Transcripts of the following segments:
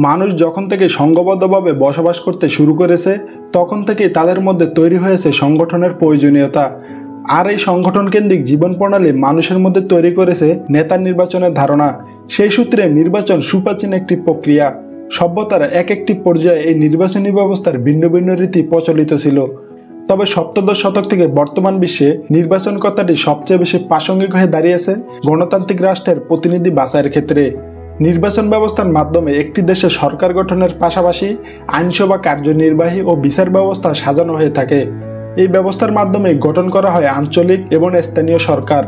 মানুষ যখন থেকে সংঘবদ্ধভাবে বসবাস করতে শুরু করেছে তখন থেকেই তাদের মধ্যে তৈরি হয়েছে সংগঠনের প্রয়োজনীয়তা। আর এই সংগঠন কেন্দ্রিক জীবন প্রণালী মানুষের মধ্যে তৈরি করেছে নেতা নির্বাচনের ধারণা। সেই সূত্রে নির্বাচন সুপ্রাচীন একটি প্রক্রিয়া। সভ্যতার এক একটি পর্যায়ে এই নির্বাচনী ব্যবস্থার ভিন্ন ভিন্ন রীতি প্রচলিত ছিল। তবে সপ্তদশ শতক থেকে বর্তমান বিশ্বে নির্বাচন কথাটি সবচেয়ে বেশি প্রাসঙ্গিক হয়ে দাঁড়িয়েছে গণতান্ত্রিক রাষ্ট্রের প্রতিনিধি বাছাইয়ের ক্ষেত্রে। নির্বাচন ব্যবস্থার মাধ্যমে একটি দেশে সরকার গঠনের পাশাপাশি আইনসভা, কার্যনির্বাহী ও বিচার ব্যবস্থা সাজানো হয়ে থাকে। এই ব্যবস্থার মাধ্যমে গঠন করা হয় আঞ্চলিক এবং স্থানীয় সরকার।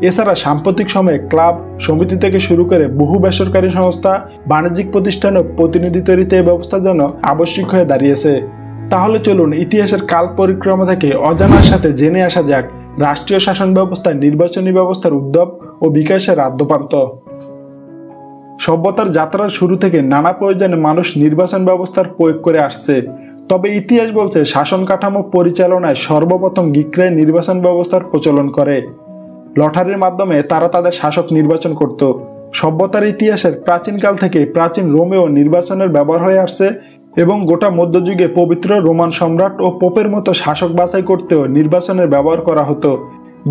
এছাড়া সাম্প্রতিক সময়ে ক্লাব, সমিতি থেকে শুরু করে বহু বেসরকারি সংস্থা, বাণিজ্যিক প্রতিষ্ঠান ও প্রতিনিধি তৈরিতে এই ব্যবস্থা যেন আবশ্যিক হয়ে দাঁড়িয়েছে। তাহলে চলুন ইতিহাসের কাল পরিক্রমা থেকে অজানার সাথে জেনে আসা যাক রাষ্ট্রীয় শাসন ব্যবস্থায় নির্বাচনী ব্যবস্থার উদ্ভব ও বিকাশের আদ্যপ্রান্ত। সভ্যতার যাত্রার শুরু থেকে নানা প্রয়োজনে মানুষ নির্বাচন ব্যবস্থার প্রয়োগ করে আসছে। তবে ইতিহাস বলছে শাসন কাঠামো পরিচালনায় সর্বপ্রথম গ্রীকরাই নির্বাচন ব্যবস্থার প্রচলন করে। লটারির মাধ্যমে তারা তাদের শাসক নির্বাচন করত। সভ্যতার ইতিহাসের প্রাচীনকাল থেকে প্রাচীন রোমেও নির্বাচনের ব্যবহার হয়ে আসছে এবং গোটা মধ্যযুগে পবিত্র রোমান সম্রাট ও পোপের মতো শাসক বাছাই করতেও নির্বাচনের ব্যবহার করা হতো।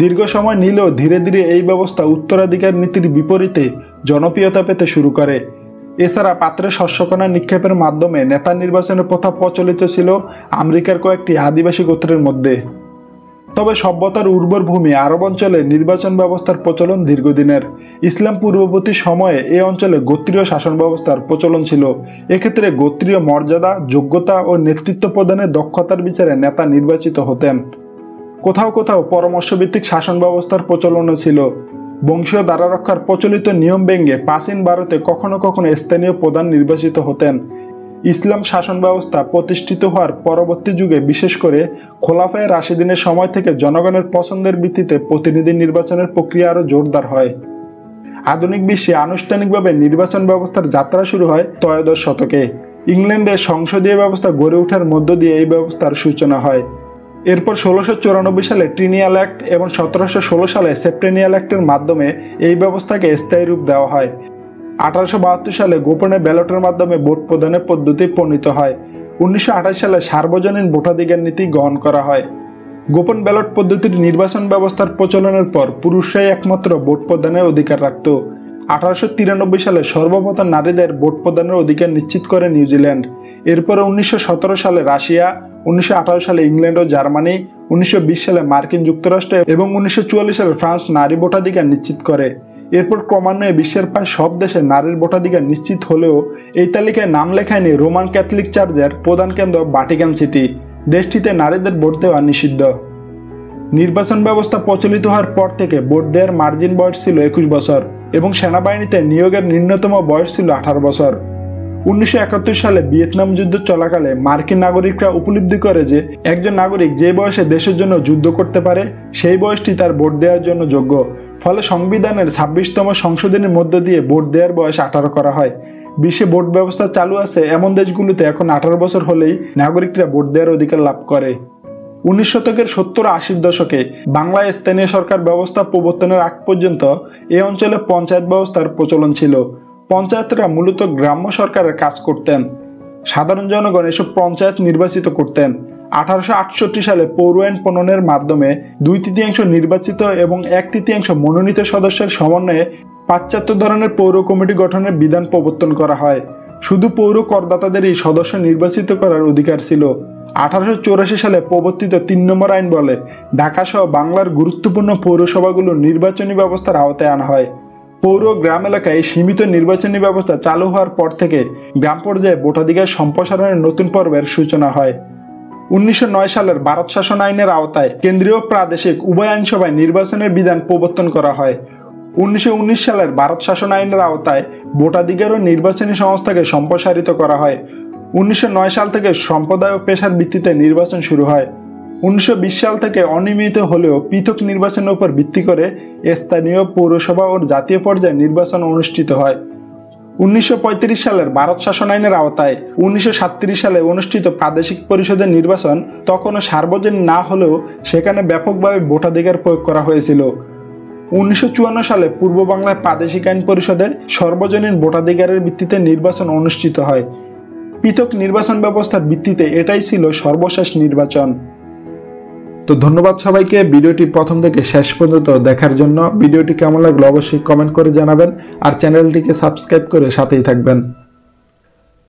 দীর্ঘ সময় নিলেও ধীরে ধীরে এই ব্যবস্থা উত্তরাধিকার নীতির বিপরীতে জনপ্রিয়তা পেতে শুরু করে। এছাড়া পাত্রে শস্যকণা নিক্ষেপের মাধ্যমে নেতা নির্বাচনের প্রথা প্রচলিত ছিল আমেরিকার কয়েকটি আদিবাসী গোত্রের মধ্যে। তবে সভ্যতার উর্বর ভূমি আরব অঞ্চলে নির্বাচন ব্যবস্থার প্রচলন দীর্ঘদিনের। ইসলাম পূর্ববর্তী সময়ে এই অঞ্চলে গোত্রীয় শাসন ব্যবস্থার প্রচলন ছিল। এক্ষেত্রে গোত্রীয় মর্যাদা, যোগ্যতা ও নেতৃত্ব প্রদানের দক্ষতার বিচারে নেতা নির্বাচিত হতেন। কোথাও কোথাও পরামর্শভিত্তিক শাসন ব্যবস্থার প্রচলনও ছিল। বংশীয় দ্বারা রক্ষার প্রচলিত নিয়ম ভেঙে প্রাচীন ভারতে কখনো কখনো স্থানীয় প্রধান নির্বাচিত হতেন। ইসলাম শাসন ব্যবস্থা প্রতিষ্ঠিত হওয়ার পরবর্তী যুগে বিশেষ করে খোলাফায়ে রাশিদিনের সময় থেকে জনগণের পছন্দের ভিত্তিতে প্রতিনিধি নির্বাচনের প্রক্রিয়া আরও জোরদার হয়। আধুনিক বিশ্বে আনুষ্ঠানিকভাবে নির্বাচন ব্যবস্থার যাত্রা শুরু হয় ত্রয়োদশ শতকে। ইংল্যান্ডের সংসদীয় ব্যবস্থা গড়ে ওঠার মধ্য দিয়ে এই ব্যবস্থার সূচনা হয়। এরপর 1694 সালে ট্রিনিয়াল অ্যাক্ট এবং 1716 সালে সেপ্টেনিয়াল অ্যাক্টের মাধ্যমে এই ব্যবস্থাকে স্থায়ী রূপ দেওয়া হয়। 1872 সালে গোপনে ব্যালটের মাধ্যমে ভোট প্রদানের পদ্ধতি প্রণীত হয়। 1928 সালে সার্বজনীন ভোটাধিকার নীতি গ্রহণ করা হয়। গোপন ব্যালট পদ্ধতির নির্বাচন ব্যবস্থার প্রচলনের পর পুরুষরাই একমাত্র ভোট প্রদানের অধিকার রাখত। 1893 সালে সর্বপ্রথম নারীদের ভোট প্রদানের অধিকার নিশ্চিত করে নিউজিল্যান্ড। এরপরে 1917 সালে রাশিয়া, 1918 সালে ইংল্যান্ড ও জার্মানি, 1920 সালে মার্কিন যুক্তরাষ্ট্র এবং 1944 সালে ফ্রান্স নারী ভোটাধিকার নিশ্চিত করে। এরপর ক্রমান্বয়ে বিশ্বের প্রায় সব দেশে নারীর ভোটাধিকার নিশ্চিত হলেও এই তালিকায় নাম লেখায়নি রোমান ক্যাথলিক চার্চের প্রধান কেন্দ্র ভাটিকান সিটি। দেশটিতে নারীদের ভোট দেওয়া নিষিদ্ধ। নির্বাচন ব্যবস্থা প্রচলিত হওয়ার পর থেকে ভোট দেওয়ার মার্জিন বয়স ছিল 21 বছর এবং সেনাবাহিনীতে নিয়োগের ন্যূনতম বয়স ছিল 18 বছর। 1971 সালে ভিয়েতনাম যুদ্ধ চলাকালে মার্কিন নাগরিকরা উপলব্ধি করে যে একজন নাগরিক যে বয়সে দেশের জন্য যুদ্ধ করতে পারে সেই বয়সটি তার ভোট দেওয়ার জন্য যোগ্য। ফলে সংবিধানের 26তম সংশোধনীর মধ্য দিয়ে ভোট দেওয়ার বয়স 18 করা হয়। বিশ্বে ভোট ব্যবস্থা চালু আছে এমন দেশগুলিতে এখন 18 বছর হলেই নাগরিকরা ভোট দেওয়ার অধিকার লাভ করে। 19 শতকের 70-80 দশকে বাংলায় স্থানীয় সরকার ব্যবস্থা প্রবর্তনের আগ পর্যন্ত এই অঞ্চলে পঞ্চায়েত ব্যবস্থার প্রচলন ছিল। পঞ্চায়েতরা মূলত গ্রাম্য সরকারের কাজ করতেন। সাধারণ জনগণ এসব পঞ্চায়েত নির্বাচিত করতেন। 1868 সালে পৌর আইন প্রণয়নের মাধ্যমে 2/3 নির্বাচিত এবং 1/3 মনোনীত সদস্যের সমন্বয়ে পাশ্চাত্য ধরনের পৌর কমিটি গঠনের বিধান প্রবর্তন করা হয়। শুধু পৌর করদাতাদেরই সদস্য নির্বাচিত করার অধিকার ছিল। 1884 সালে প্রবর্তিত 3 নম্বর আইন বলে ঢাকা সহ বাংলার গুরুত্বপূর্ণ পৌরসভাগুলো নির্বাচনী ব্যবস্থার আওতায় আনা হয়। পৌর গ্রাম এলাকায় সীমিত নির্বাচনী ব্যবস্থা চালু হওয়ার পর থেকে গ্রাম পর্যায়ে ভোটাধিকার সম্প্রসারণের নতুন পর্বের সূচনা হয়। 1909 সালের ভারত শাসন আইনের আওতায় কেন্দ্রীয় প্রাদেশিক উভয় আইনসভায় নির্বাচনের বিধান প্রবর্তন করা হয়। 1919 সালের ভারত শাসন আইনের আওতায় ভোটাধিকার ও নির্বাচনী সংস্থাকে সম্প্রসারিত করা হয়। 1909 সাল থেকে সম্প্রদায় ও পেশার ভিত্তিতে নির্বাচন শুরু হয়। 1920 সাল থেকে অনিয়মিত হলেও পৃথক নির্বাচনের উপর ভিত্তি করে স্থানীয়, পৌরসভা ও জাতীয় পর্যায়ে নির্বাচন অনুষ্ঠিত হয়। 1935 সালের ভারত শাসন আইনের আওতায় 1937 সালে অনুষ্ঠিত প্রাদেশিক পরিষদের নির্বাচন তখনও সার্বজনীন না হলেও সেখানে ব্যাপকভাবে ভোটাধিকার প্রয়োগ করা হয়েছিল। 1954 সালে পূর্ব বাংলায় প্রাদেশিক আইন পরিষদে সর্বজনীন ভোটাধিকারের ভিত্তিতে নির্বাচন অনুষ্ঠিত হয়। পৃথক নির্বাচন ব্যবস্থার ভিত্তিতে এটাই ছিল সর্বশেষ নির্বাচন। তো ধন্যবাদ সবাইকে ভিডিওটি প্রথম থেকে শেষ পর্যন্ত দেখার জন্য। ভিডিওটি কেমন লাগলো অবশ্যই কমেন্ট করে জানাবেন আর চ্যানেলটিকে সাবস্ক্রাইব করে সাথেই থাকবেন।